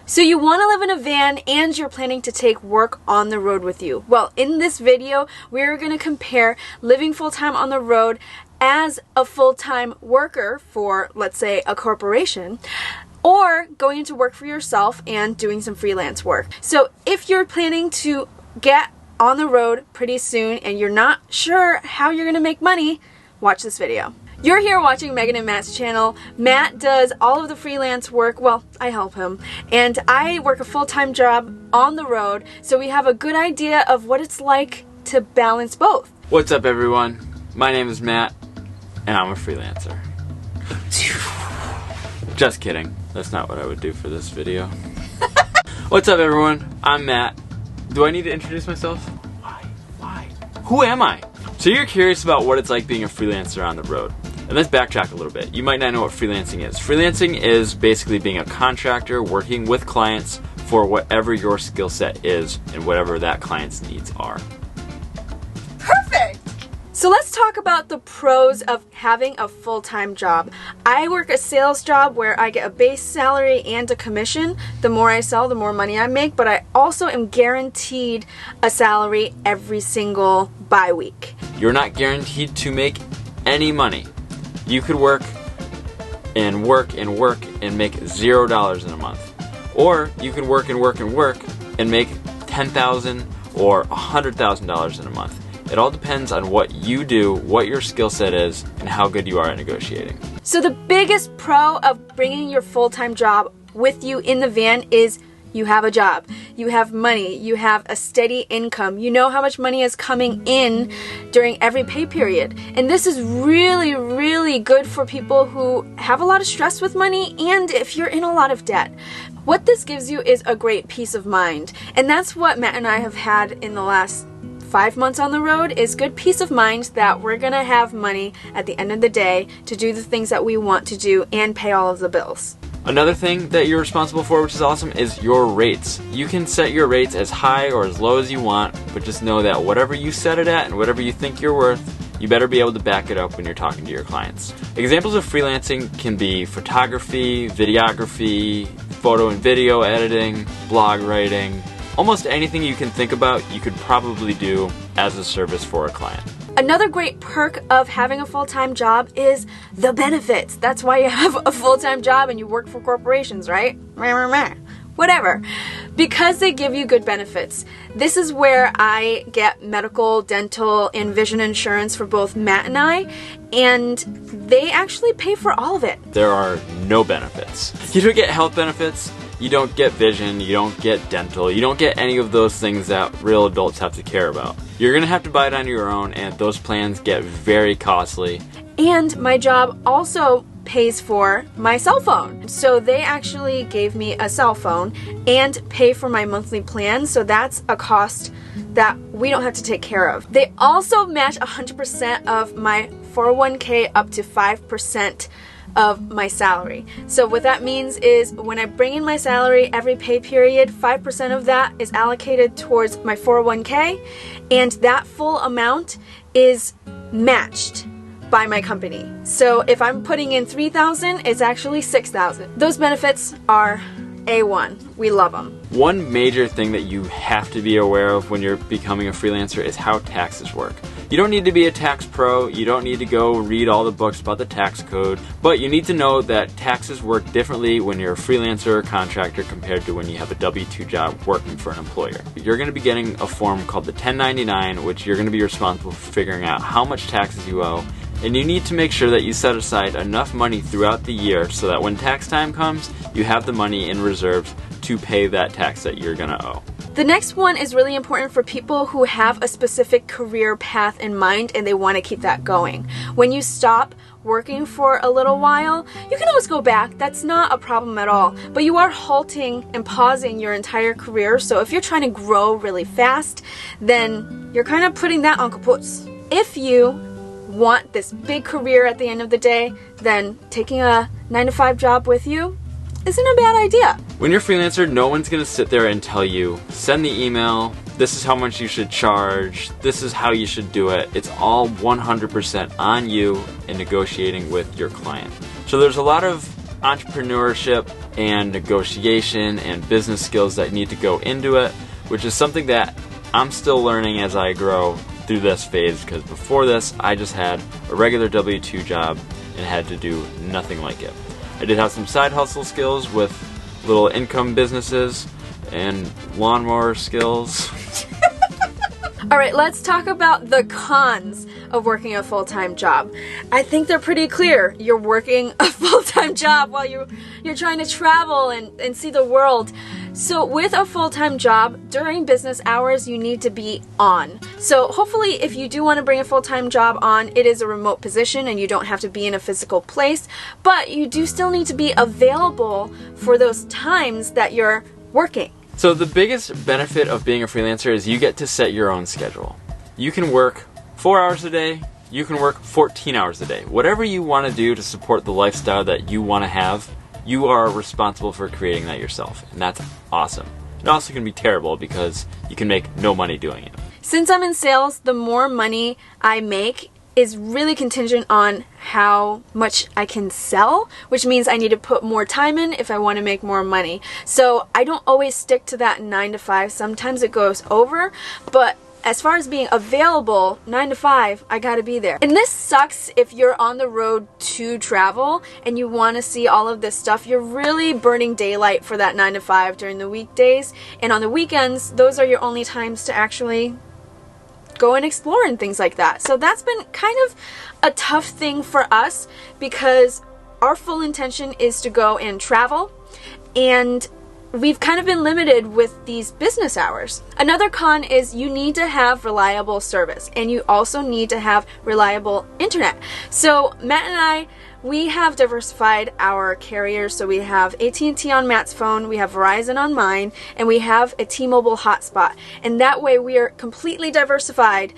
So you want to live in a van and you're planning to take work on the road with you. Well, in this video, we're going to compare living full-time on the road as a full-time worker for, let's say, a corporation, or going into work for yourself and doing some freelance work. So if you're planning to get on the road pretty soon and you're not sure how you're going to make money, watch this video. You're here watching Meghan and Matt's channel. Matt does all of the freelance work. Well, I help him. And I work a full-time job on the road, so we have a good idea of what it's like to balance both. What's up, everyone? My name is Matt, and I'm a freelancer. Just kidding. That's not what I would do for this video. What's up, everyone? I'm Matt. Do I need to introduce myself? Why? Who am I? So you're curious about what it's like being a freelancer on the road. And let's backtrack a little bit. You might not know what freelancing is. Freelancing is basically being a contractor working with clients for whatever your skill set is and whatever that client's needs are. Perfect! So let's talk about the pros of having a full-time job. I work a sales job where I get a base salary and a commission. The more I sell, the more money I make, but I also am guaranteed a salary every single bi-week. You're not guaranteed to make any money. You could work and work and work and make $0 in a month. Or you could work and work and work and make $10,000 or $100,000 in a month. It all depends on what you do, what your skill set is, and how good you are at negotiating. So the biggest pro of bringing your full-time job with you in the van is you have a job, you have money, you have a steady income, you know how much money is coming in during every pay period. And this is really, really good for people who have a lot of stress with money and if you're in a lot of debt. What this gives you is a great peace of mind. And that's what Matt and I have had in the last 5 months on the road, is good peace of mind that we're gonna have money at the end of the day to do the things that we want to do and pay all of the bills. Another thing that you're responsible for, which is awesome, is your rates. You can set your rates as high or as low as you want, but just know that whatever you set it at and whatever you think you're worth, you better be able to back it up when you're talking to your clients. Examples of freelancing can be photography, videography, photo and video editing, blog writing. Almost anything you can think about, you could probably do as a service for a client. Another great perk of having a full-time job is the benefits. That's why you have a full-time job and you work for corporations, right? Whatever. Because they give you good benefits. This is where I get medical, dental, and vision insurance for both Matt and I, and they actually pay for all of it. There are no benefits. You don't get health benefits, you don't get vision, you don't get dental, you don't get any of those things that real adults have to care about. You're gonna have to buy it on your own, and those plans get very costly. And my job also pays for my cell phone. So they actually gave me a cell phone and pay for my monthly plan, so that's a cost that we don't have to take care of. They also match 100% of my 401k up to 5% of my salary. So what that means is when I bring in my salary every pay period, 5% of that is allocated towards my 401k, and that full amount is matched by my company. So if I'm putting in $3,000, it's actually $6,000. Those benefits are A1. We love them. One major thing that you have to be aware of when you're becoming a freelancer is how taxes work. You don't need to be a tax pro, you don't need to go read all the books about the tax code, but you need to know that taxes work differently when you're a freelancer or contractor compared to when you have a W-2 job working for an employer. You're going to be getting a form called the 1099, which you're going to be responsible for figuring out how much taxes you owe, and you need to make sure that you set aside enough money throughout the year so that when tax time comes, you have the money in reserves to pay that tax that you're going to owe. The next one is really important for people who have a specific career path in mind and they want to keep that going. When you stop working for a little while, you can always go back. That's not a problem at all. But you are halting and pausing your entire career. So if you're trying to grow really fast, then you're kind of putting that on kaput. If you want this big career at the end of the day, then taking a 9-to-5 job with you isn't a bad idea. When you're a freelancer, no one's going to sit there and tell you, send the email, this is how much you should charge, this is how you should do it. It's all 100% on you in negotiating with your client. So there's a lot of entrepreneurship and negotiation and business skills that need to go into it, which is something that I'm still learning as I grow through this phase, because before this I just had a regular W-2 job and had to do nothing like it. I did have some side hustle skills with little income businesses and lawnmower skills. Alright, let's talk about the cons of working a full-time job. I think they're pretty clear. You're working a full-time job while you're trying to travel and see the world. So with a full-time job, during business hours, you need to be on. So hopefully if you do want to bring a full-time job on, it is a remote position and you don't have to be in a physical place, but you do still need to be available for those times that you're working. So the biggest benefit of being a freelancer is you get to set your own schedule. You can work 4 hours a day, you can work 14 hours a day. Whatever you want to do to support the lifestyle that you want to have, you are responsible for creating that yourself, and that's awesome. It also can be terrible because you can make no money doing it. Since I'm in sales, the more money I make is really contingent on how much I can sell, which means I need to put more time in if I want to make more money. So I don't always stick to that 9 to 5. Sometimes it goes over, but as far as being available, 9 to 5, I gotta be there. And this sucks if you're on the road to travel and you want to see all of this stuff. You're really burning daylight for that 9 to 5 during the weekdays, and on the weekends, those are your only times to actually go and explore and things like that. So that's been kind of a tough thing for us because our full intention is to go and travel, and we've kind of been limited with these business hours. Another con is you need to have reliable service, and you also need to have reliable internet. So Matt and I, we have diversified our carriers. So we have AT&T on Matt's phone, we have Verizon on mine, and we have a T-Mobile hotspot. And that way we are completely diversified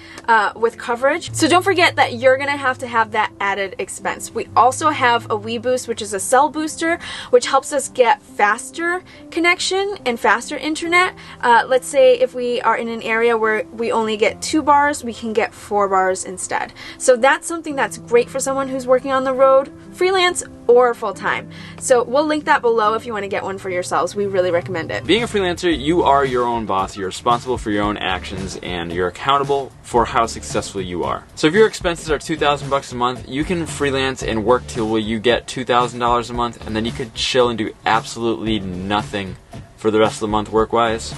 with coverage. So don't forget that you're gonna have to have that added expense. We also have a WeBoost, which is a cell booster, which helps us get faster connection and faster internet. Let's say if we are in an area where we only get 2 bars, we can get 4 bars instead. So that's something that's great for someone who's working on the road, freelance or full-time. So we'll link that below if you want to get one for yourselves. We really recommend it. Being a freelancer, you are your own boss. You're responsible for your own actions, and you're accountable for how successful you are. So if your expenses are $2,000 a month, you can freelance and work till you get $2,000 a month, and then you could chill and do absolutely nothing for the rest of the month work-wise.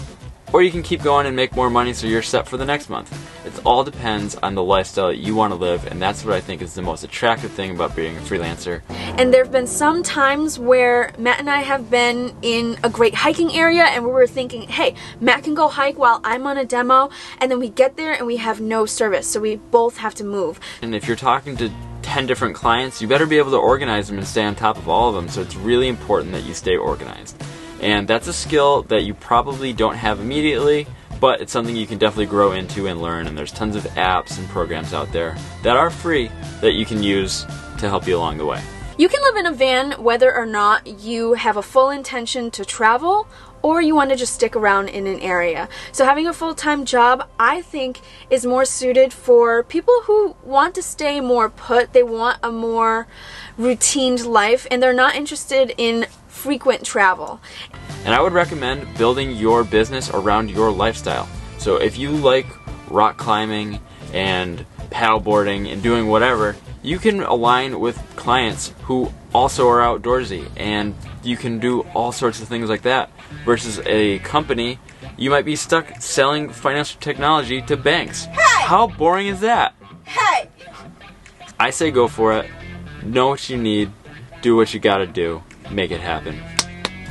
Or you can keep going and make more money so you're set for the next month. It all depends on the lifestyle that you want to live, and that's what I think is the most attractive thing about being a freelancer. And there have been some times where Matt and I have been in a great hiking area and we were thinking, hey, Matt can go hike while I'm on a demo, and then we get there and we have no service, so we both have to move. And if you're talking to 10 different clients, you better be able to organize them and stay on top of all of them, so it's really important that you stay organized. And that's a skill that you probably don't have immediately, but it's something you can definitely grow into and learn, and there's tons of apps and programs out there that are free that you can use to help you along the way. You can live in a van whether or not you have a full intention to travel or you want to just stick around in an area. So having a full-time job, I think, is more suited for people who want to stay more put. They want a more routined life, and they're not interested in frequent travel. And I would recommend building your business around your lifestyle. So if you like rock climbing and paddleboarding and doing whatever, you can align with clients who also are outdoorsy, and you can do all sorts of things like that. Versus a company, you might be stuck selling financial technology to banks. Hey! How boring is that? Hey! I say go for it. Know what you need. Do what you gotta do. Make it happen.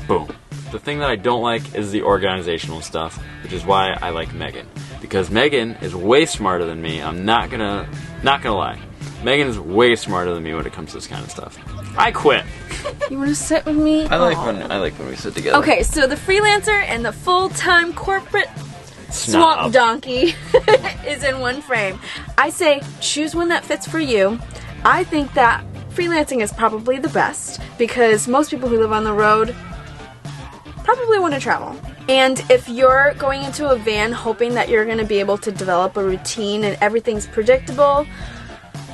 Boom. The thing that I don't like is the organizational stuff, which is why I like Meghan. Because Meghan is way smarter than me. I'm not gonna lie. Meghan is way smarter than me when it comes to this kind of stuff. I quit. You want to sit with me? I like when we sit together. Okay, so the freelancer and the full-time corporate Snob. swamp donkey is in one frame. I say choose one that fits for you. I think that freelancing is probably the best because most people who live on the road probably want to travel. And if you're going into a van hoping that you're going to be able to develop a routine and everything's predictable,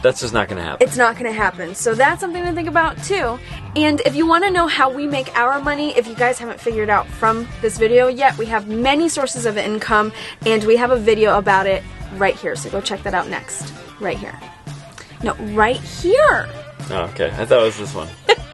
That's just not going to happen. It's not going to happen. So that's something to think about too. And if you want to know how we make our money, if you guys haven't figured out from this video yet, we have many sources of income and we have a video about it right here. So go check that out next. Right here. No, right here. Oh, okay. I thought it was this one.